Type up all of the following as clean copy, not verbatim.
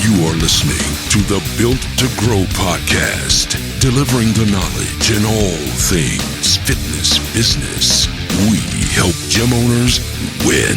You are listening to the Built to Grow podcast, delivering the knowledge in all things fitness business. We help gym owners win.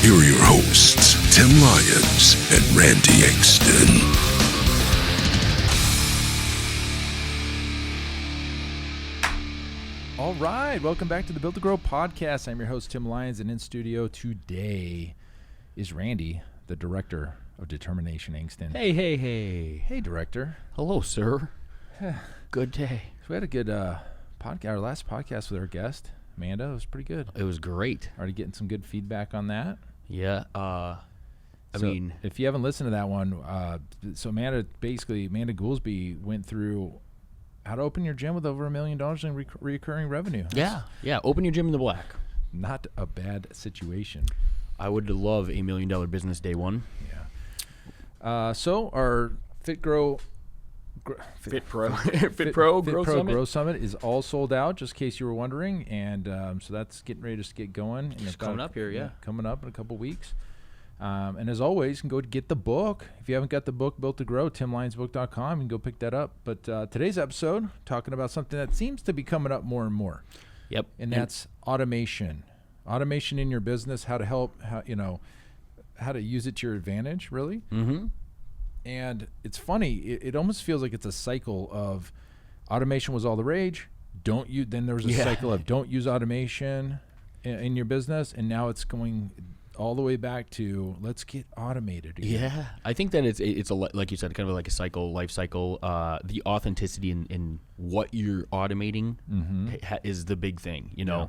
Here are your hosts, Tim Lyons and Randy Engston. All right, welcome back to the Built to Grow podcast. I'm your host, Tim Lyons, and in studio today is Randy, the director of Determination Engston. Hey. Hey, director. Hello, sir. Good day. So we had a good podcast. Our last podcast with our guest, Amanda, it was pretty good. It was great. Already getting some good feedback on that. Yeah. I mean, if you haven't listened to that one, so Amanda Goolsby went through how to open your gym with over $1 million in recurring revenue. yeah. Open your gym in the black. Not a bad situation. I would love $1 million business day one. Yeah. So our Fit Pro Grow Summit is all sold out, just in case you were wondering, and so that's getting ready to get going. It's coming up here, yeah. Coming up in a couple weeks. And as always, you can go to get the book. If you haven't got the book, Built to Grow, timlyonsbook.com, you can go pick that up. But today's episode, talking about something that seems to be coming up more and more. Yep. And that's automation. Automation in your business, how to help, how to use it to your advantage, really. Mm-hmm. And it's funny, it almost feels like it's a cycle of automation was all the rage. Then there was a cycle of don't use automation in your business, and now it's going all the way back to let's get automated again. Yeah, I think that it's like you said, kind of like a life cycle. The authenticity in what you're automating is the big thing. No.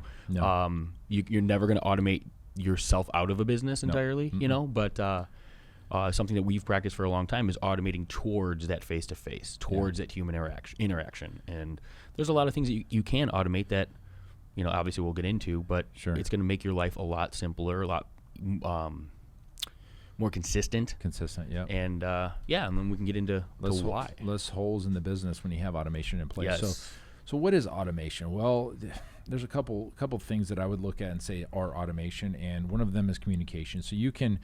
You're never going to automate yourself out of a business entirely. But something that we've practiced for a long time is automating towards that face-to-face, towards that human interaction. And there's a lot of things that you can automate that, obviously we'll get into, but it's going to make your life a lot simpler, a lot more consistent. Yeah. And and then we can get into why. Less holes in the business when you have automation in place. Yes. So what is automation? Well, there's a couple things that I would look at and say are automation, and one of them is communication. So you can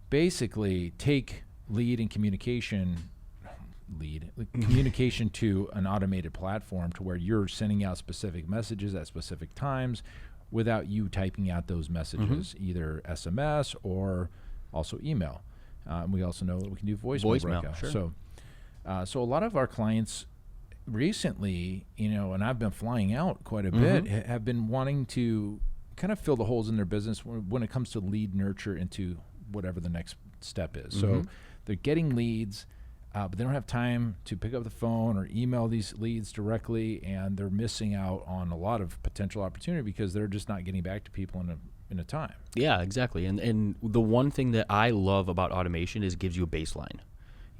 basically take communication to an automated platform to where you're sending out specific messages at specific times without you typing out those messages, either SMS or also email. We also know that we can do voicemail breakout. Sure. So a lot of our clients recently, and I've been flying out quite a bit, have been wanting to kind of fill the holes in their business when it comes to lead nurture into whatever the next step is. So they're getting leads, but they don't have time to pick up the phone or email these leads directly, and they're missing out on a lot of potential opportunity because they're just not getting back to people in a time. Yeah, exactly. And the one thing that I love about automation is it gives you a baseline.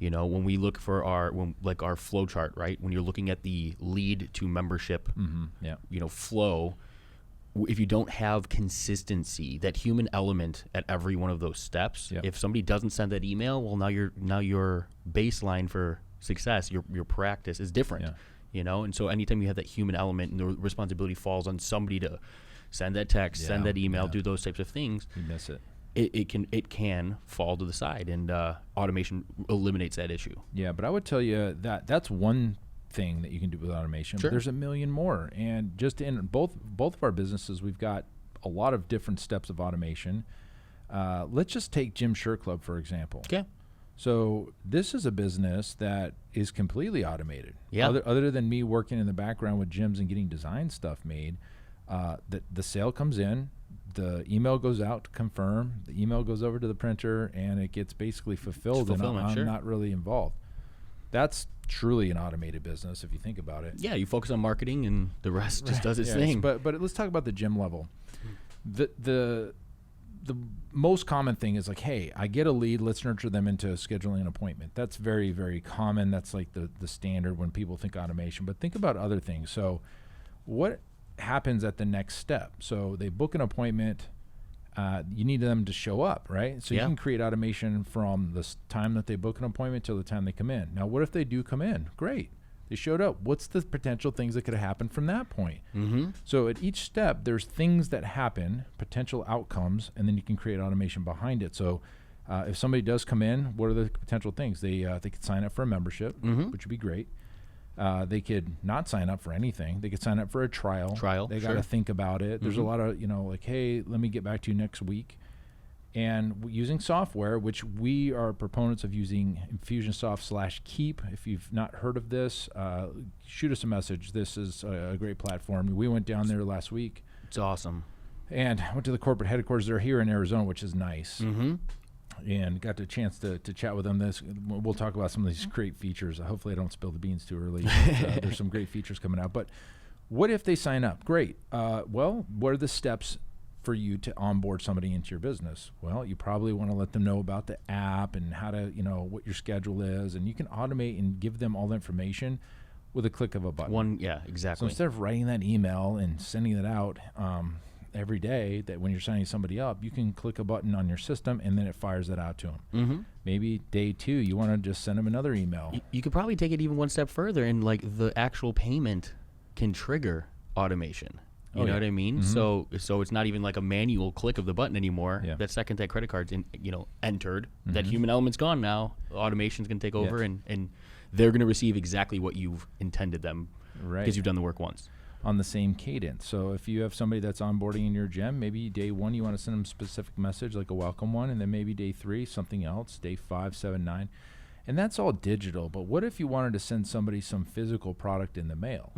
When we look for our flow chart, right? When you're looking at the lead to membership, flow, if you don't have consistency, that human element at every one of those steps, if somebody doesn't send that email, well, now your baseline for success, your practice is different, and so anytime you have that human element and the responsibility falls on somebody to send that text, send that email, do those types of things, you miss it. It can fall to the side, and automation eliminates that issue. Yeah, but I would tell you that's one thing that you can do with automation. Sure. But there's a million more, and just in both of our businesses, we've got a lot of different steps of automation. Let's just take Gym Shirt Club for example. Okay. So this is a business that is completely automated. Yeah. Other than me working in the background with gyms and getting design stuff made, the sale comes in, the email goes out to confirm, the email goes over to the printer, and it gets basically fulfilled, and I'm not really involved. That's truly an automated business if you think about it. Yeah, you focus on marketing and the rest just does its thing. But let's talk about the gym level. The most common thing is like, hey, I get a lead, let's nurture them into scheduling an appointment. That's very, very common. That's like the standard when people think automation. But think about other things. So what happens at the next step? So they book an appointment. You need them to show up, right? So you can create automation from the time that they book an appointment till the time they come in. Now, what if they do come in? Great. They showed up. What's the potential things that could happen from that point? Mm-hmm. So at each step, there's things that happen, potential outcomes, and then you can create automation behind it. So If somebody does come in, what are the potential things? They could sign up for a membership, which would be great. They could not sign up for anything. They could sign up for a trial. They got to think about it. There's a lot of, like, hey, let me get back to you next week. And using software, which we are proponents of using Infusionsoft/Keep. If you've not heard of this, shoot us a message. This is a great platform. We went down there last week. It's awesome. And went to the corporate headquarters. They're here in Arizona, which is nice. And got the chance to chat with them. We'll talk about some of these great features. Hopefully I don't spill the beans too early. But, there's some great features coming out. But what if they sign up? Great. Well, what are the steps for you to onboard somebody into your business? Well, you probably want to let them know about the app and how to, what your schedule is. And you can automate and give them all the information with a click of a button. Exactly. So instead of writing that email and sending it out every day, that when you're signing somebody up, you can click a button on your system and then it fires it out to them. Maybe day 2, you want to just send them another email. You could probably take it even one step further, and like the actual payment can trigger automation. You know what I mean? So it's not even like a manual click of the button anymore. That second that credit card's entered, that human element's gone now. Automation's going to take over, and they're going to receive exactly what you've intended them, because you've done the work once. On the same cadence. So if you have somebody that's onboarding in your gym, maybe day 1 you want to send them a specific message, like a welcome one, and then maybe day 3 something else, day 5, 7, 9, and that's all digital. But what if you wanted to send somebody some physical product in the mail?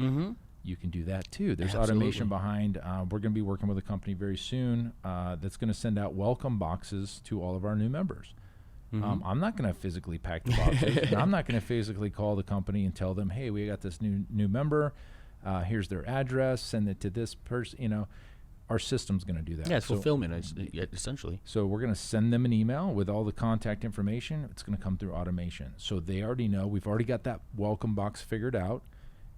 You can do that too. There's automation behind. We're going to be working with a company very soon that's going to send out welcome boxes to all of our new members. I'm not going to physically pack the boxes, and I'm not going to physically call the company and tell them, hey, we got this new member. Here's their address. Send it to this person. Our system's going to do that. Yeah, it's fulfillment, essentially. So we're going to send them an email with all the contact information. It's going to come through automation. So they already know. We've already got that welcome box figured out.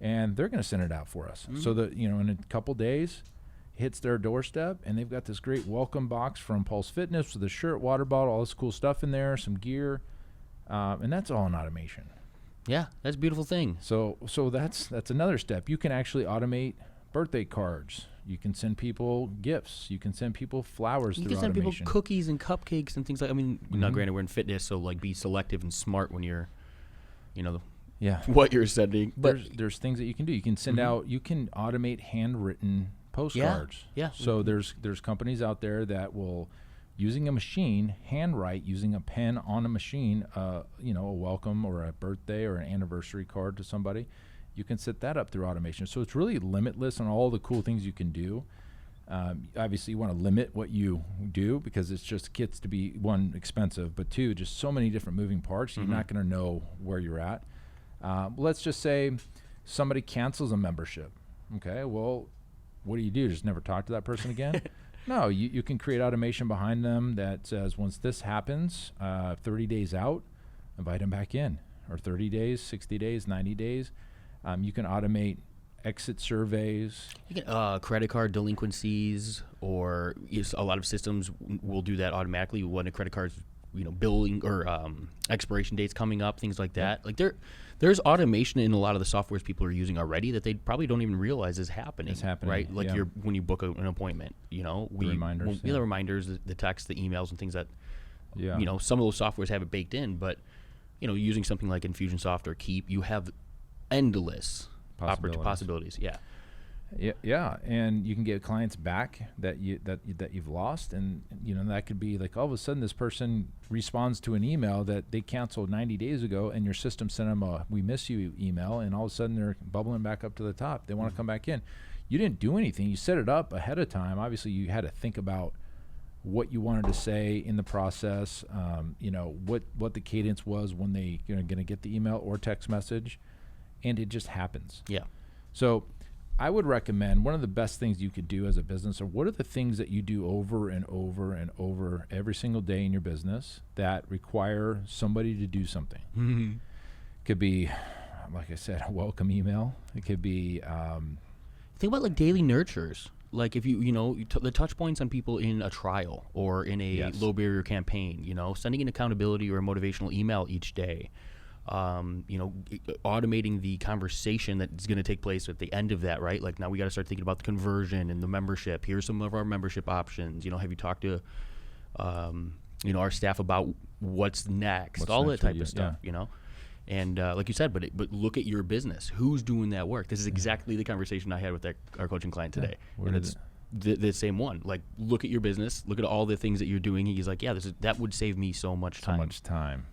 And they're going to send it out for us. So that, in a couple days, it hits their doorstep, and they've got this great welcome box from Pulse Fitness with a shirt, water bottle, all this cool stuff in there, some gear, and that's all in automation. Yeah, that's a beautiful thing. So that's another step. You can actually automate birthday cards. You can send people gifts. You can send people flowers through automation. You can send people cookies and cupcakes and things like. Now granted, we're in fitness, so like be selective and smart when you're, what you're sending. But there's things that you can do. You can send out. You can automate handwritten postcards. So there's companies out there that will, using a machine, handwrite using a pen on a machine. A welcome or a birthday or an anniversary card to somebody. You can set that up through automation. So it's really limitless on all the cool things you can do. Obviously, you want to limit what you do because it's just gets to be, 1, expensive, but 2, just so many different moving parts. You're not going to know where you're at. Let's just say somebody cancels a membership. Okay, well, what do? Just never talk to that person again? No, you can create automation behind them that says once this happens, 30 days out, invite them back in, or 30 days, 60 days, 90 days. You can automate exit surveys. You can credit card delinquencies, or a lot of systems will do that automatically when a credit card's billing or expiration dates coming up, things like that. Like there's automation in a lot of the softwares people are using already that they probably don't even realize is happening. It's happening, right? Like when you book an appointment, the reminders, the reminders, the text, the emails, and things that some of those softwares have it baked in. But using something like Infusionsoft or Keep, you have endless possibilities. Yeah, and you can get clients back that you've lost, and that could be like all of a sudden this person responds to an email that they canceled 90 days ago, and your system sent them a "we miss you" email, and all of a sudden they're bubbling back up to the top. They want to come back in. You didn't do anything. You set it up ahead of time. Obviously, you had to think about what you wanted to say in the process. What the cadence was when they going to get the email or text message, and it just happens. Yeah. So I would recommend one of the best things you could do as a business, or what are the things that you do over and over and over every single day in your business that require somebody to do something. Could be, like I said, a welcome email. It could be think about like daily nurtures. Like if the touch points on people in a trial or in a low barrier campaign, sending an accountability or a motivational email each day. Automating the conversation that's going to take place at the end of that, right? Like now we got to start thinking about the conversion and the membership. Here's some of our membership options. Have you talked to our staff about what's next, all that type of stuff, And like you said, but look at your business. Who's doing that work? This is exactly the conversation I had with our coaching client today. And it's the same one. Like, look at your business. Look at all the things that you're doing. He's like, yeah, that would save me so much time. So much time.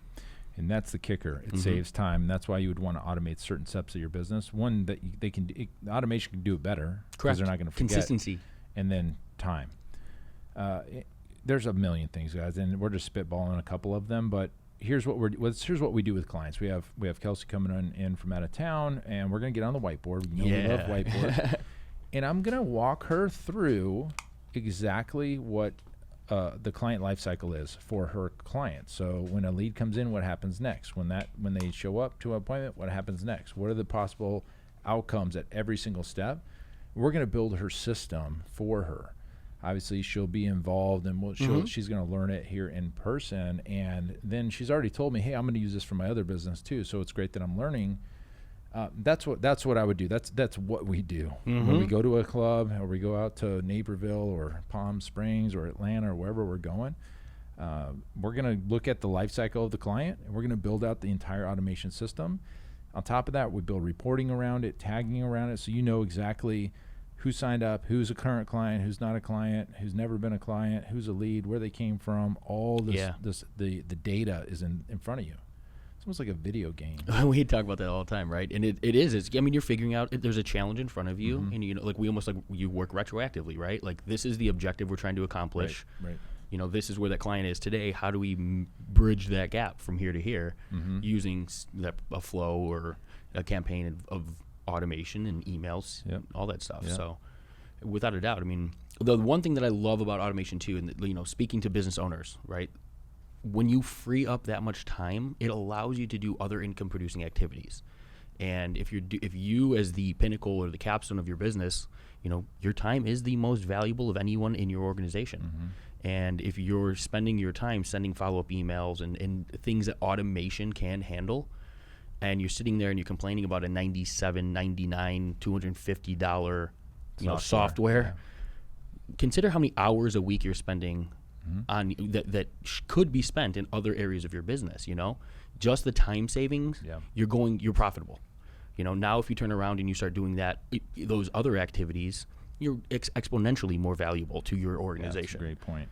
And that's the kicker. It saves time. That's why you would want to automate certain steps of your business. One, that automation can do it better. Correct. Because they're not going to forget. Consistency. And then time. There's a million things, guys, and we're just spitballing a couple of them. But here's what we do with clients. We have Kelsey coming in from out of town, and we're going to get on the whiteboard. We love whiteboards. And I'm going to walk her through exactly what the client life cycle is for her client. So when a lead comes in, what happens next? When they show up to an appointment, what happens next? What are the possible outcomes at every single step? We're going to build her system for her. Obviously, she'll be involved, and she's going to learn it here in person. And then she's already told me, hey, I'm going to use this for my other business too. So it's great that I'm learning. That's what I would do. That's what we do. When we go to a club, or we go out to Naperville or Palm Springs or Atlanta or wherever we're going, we're going to look at the life cycle of the client, and we're going to build out the entire automation system. On top of that, we build reporting around it, tagging around it, so you know exactly who signed up, who's a current client, who's not a client, who's never been a client, who's a lead, where they came from. All this, the data is in front of you. It's almost like a video game. We talk about that all the time, right? And it is. You're figuring out there's a challenge in front of you, and you work retroactively, right? Like, this is the objective we're trying to accomplish. Right. This is where that client is today. How do we bridge that gap from here to here using a flow or a campaign of automation and emails, all that stuff. Yep. So, without a doubt, the one thing that I love about automation too, and speaking to business owners, right? When you free up that much time, it allows you to do other income-producing activities. And if you as the pinnacle or the capstone of your business, your time is the most valuable of anyone in your organization. And if you're spending your time sending follow-up emails and things that automation can handle, and you're sitting there and you're complaining about a $97, $99, $250 software, consider how many hours a week you're spending on that could be spent in other areas of your business. Just the time savings. You're profitable. Now if you turn around and you start doing those other activities, you're exponentially more valuable to your organization. That's a great point.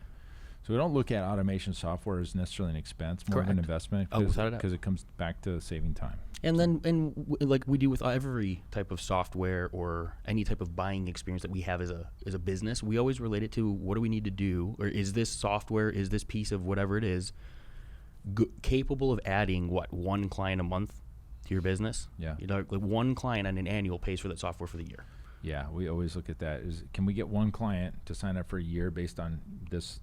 So we don't look at automation software as necessarily an expense, more of an investment, because it comes back to saving time. And then, like we do with every type of software or any type of buying experience that we have as a business, we always relate it to what do we need to do, or is this software, is this piece of whatever it is, capable of adding one client a month to your business? Yeah. Like one client on an annual pays for that software for the year. Yeah, we always look at that. Can we get one client to sign up for a year based on this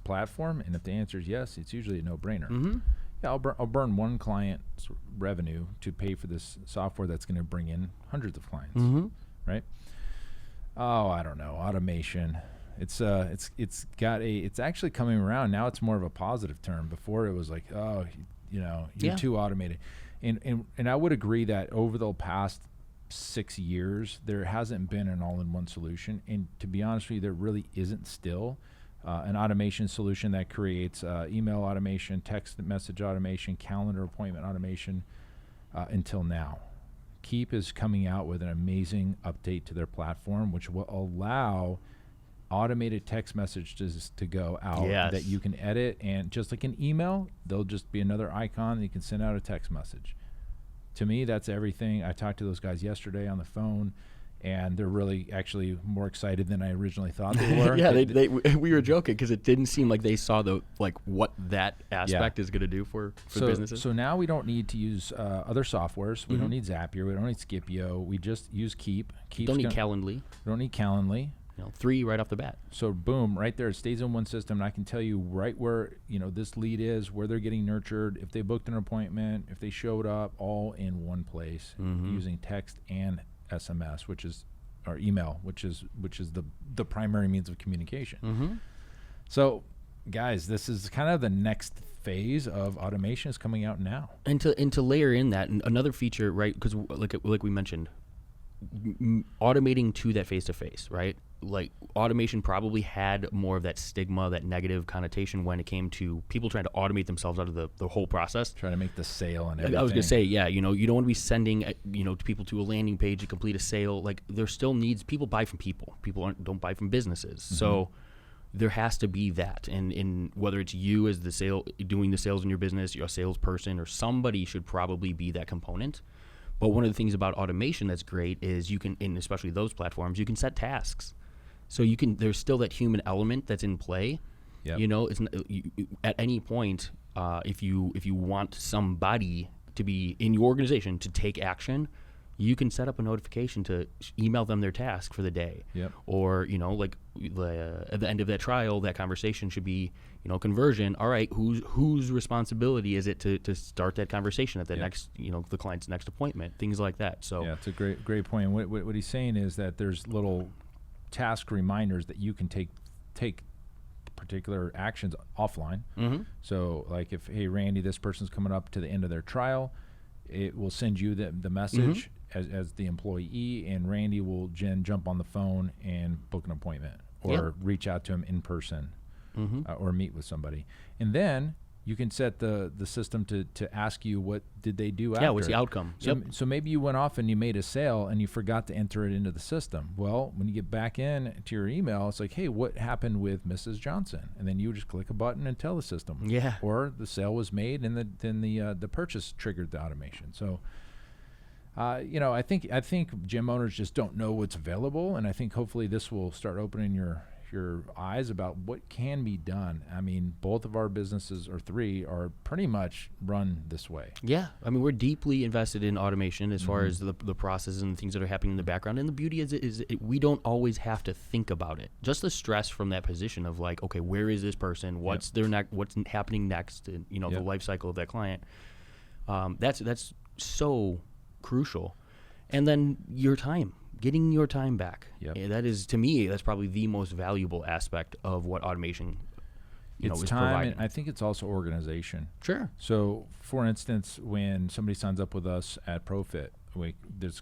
platform? And if the answer is yes, it's usually a no-brainer. Yeah, I'll burn one client's revenue to pay for this software that's going to bring in hundreds of clients, right? Oh, I don't know, automation. It's actually coming around now. It's more of a positive term. Before it was like, you're too automated, and I would agree that over the past 6 years there hasn't been an all-in-one solution, and to be honest with you, there really isn't still. An automation solution that creates email automation, text message automation, calendar appointment automation until now. Keep is coming out with an amazing update to their platform, which will allow automated text messages to go out that you can edit, and just like an email, there'll just be another icon that you can send out a text message. To me, that's everything. I talked to those guys yesterday on the phone, and they're really actually more excited than I originally thought they were. We were joking because it didn't seem like they saw what that aspect is going to do for businesses. So now we don't need to use other softwares. We don't need Zapier. We don't need Scipio. We just use Keep. Don't need Calendly. We don't need Calendly. 3 right off the bat. So boom, right there, it stays in one system, and I can tell you right where this lead is, where they're getting nurtured, if they booked an appointment, if they showed up, all in one place using text and SMS, or email, which is the primary means of communication. So, guys, this is kind of the next phase of automation is coming out now. And to layer in that, and another feature, right? Because like we mentioned, automating to that face-to-face, right? Like automation probably had more of that stigma, that negative connotation when it came to people trying to automate themselves out of the whole process. Trying to make the sale and everything. I was going to say, yeah, you don't want to be sending, people to a landing page to complete a sale. Like there still needs, people buy from people. People don't buy from businesses. Mm-hmm. So there has to be that. And in whether it's you as doing the sales in your business, you're a salesperson, or somebody should probably be that component. But one of the things about automation that's great is you can, and especially those platforms, you can set tasks. So there's still that human element that's in play. Yep. It's at any point, if you want somebody to be in your organization to take action, you can set up a notification to email them their task for the day. Yep. Or, at the end of that trial, that conversation should be, conversion. All right, whose responsibility is it to start that conversation at the next, the client's next appointment, things like that. So yeah, it's a great point. What he's saying is that there's little task reminders that you can take particular actions offline. Mm-hmm. So like if, hey, Randy, this person's coming up to the end of their trial, it will send you the message as the employee, and Randy will jump on the phone and book an appointment or reach out to him in person or meet with somebody. And then you can set the system to ask you what did they do after. Yeah, what's the outcome? So maybe you went off and you made a sale and you forgot to enter it into the system. Well, when you get back in to your email, it's like, hey, what happened with Mrs. Johnson? And then you just click a button and tell the system. Yeah. Or the sale was made and then the purchase triggered the automation. So I think gym owners just don't know what's available, and I think hopefully this will start opening your eyes about what can be done. I mean, both of our businesses, or three, are pretty much run this way. Yeah. I mean, we're deeply invested in automation as far as the processes and the things that are happening in the background. And the beauty is we don't always have to think about it. Just the stress from that position of like, okay, where is this person? What's what's happening next? And, the life cycle of that client. That's so crucial. And then your time. Getting your time back. Yep. That is, to me, that's probably the most valuable aspect of what automation is time, providing. And I think it's also organization. Sure. So, for instance, when somebody signs up with us at ProFit, this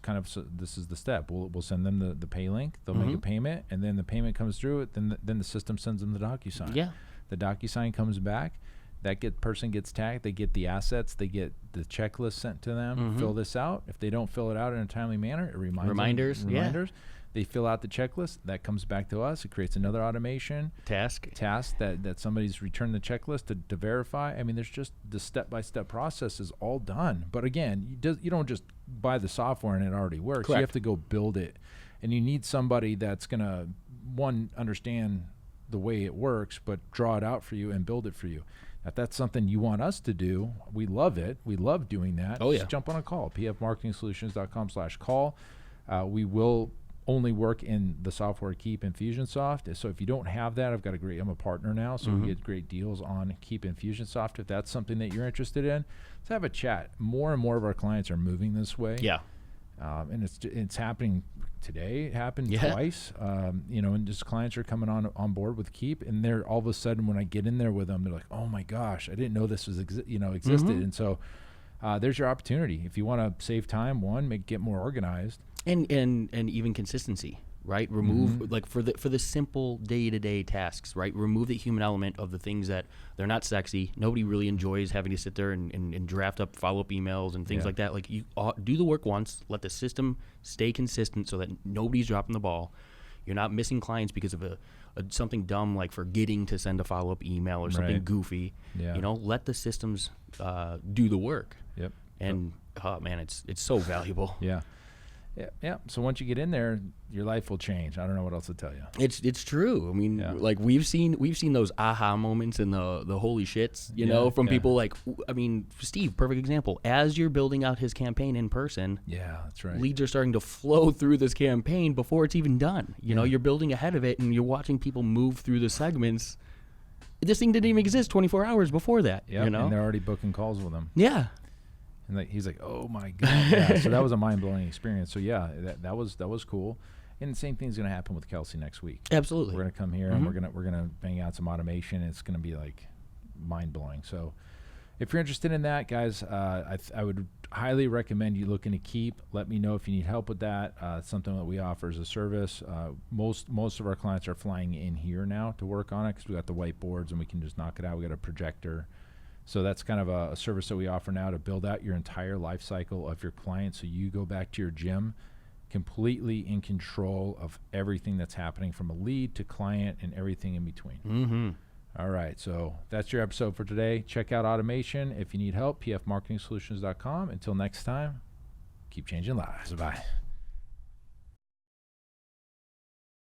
is the step. We'll send them the pay link. They'll make a payment, and then the payment comes through. Then the system sends them the DocuSign. Yeah. The DocuSign comes back. That person gets tagged. They get the assets. They get the checklist sent to them. Fill this out. If they don't fill it out in a timely manner, it reminders. Yeah. They fill out the checklist. That comes back to us. It creates another automation task that somebody's returned the checklist to verify. I mean, there's just the step-by-step process is all done. But again, you don't just buy the software and it already works. Correct. You have to go build it, and you need somebody that's gonna understand the way it works, but draw it out for you and build it for you. If that's something you want us to do, we love it. We love doing that. Oh, yeah. Just jump on a call, pfmarketingsolutions.com/call. We will only work in the software Keep Infusionsoft. So if you don't have that, I'm a partner now, so we get great deals on Keep Infusionsoft. If that's something that you're interested in, let's have a chat. More and more of our clients are moving this way. Yeah. And it's happening today. It happened twice. And just clients are coming on board with Keep, and they're all of a sudden, when I get in there with them, they're like, "Oh my gosh, I didn't know this was existed." And so there's your opportunity if you want to save time. Get more organized, and even consistency. Right, remove like for the simple day-to-day tasks. Right, remove the human element of the things that they're not sexy. Nobody really enjoys having to sit there and draft up follow-up emails and things like that. Like you do the work once, let the system stay consistent so that nobody's dropping the ball. You're not missing clients because of something dumb like forgetting to send a follow-up email or something goofy. Yeah. Let the systems do the work. Yep. And oh man, it's so valuable. Yeah. Yeah. So once you get in there, your life will change. I don't know what else to tell you. It's true. I mean, like we've seen those aha moments and the holy shits, from people like, I mean, Steve, perfect example. As you're building out his campaign in person, yeah, that's right. Leads are starting to flow through this campaign before it's even done. You're building ahead of it, and you're watching people move through the segments. This thing didn't even exist 24 hours before that. Yeah, and they're already booking calls with them. Yeah. And he's like, "Oh my god!" Yeah, so that was a mind-blowing experience. So yeah, that was cool. And the same thing's going to happen with Kelsey next week. Absolutely, we're going to come here and we're gonna bang out some automation. It's going to be like mind-blowing. So if you're interested in that, guys, I would highly recommend you looking to Keep. Let me know if you need help with that. It's something that we offer as a service. Most of our clients are flying in here now to work on it because we got the whiteboards and we can just knock it out. We got a projector. So that's kind of a service that we offer now to build out your entire life cycle of your client, so you go back to your gym completely in control of everything that's happening from a lead to client and everything in between. Mm-hmm. All right, so that's your episode for today. Check out automation. If you need help, pfmarketingsolutions.com. Until next time, keep changing lives. Bye.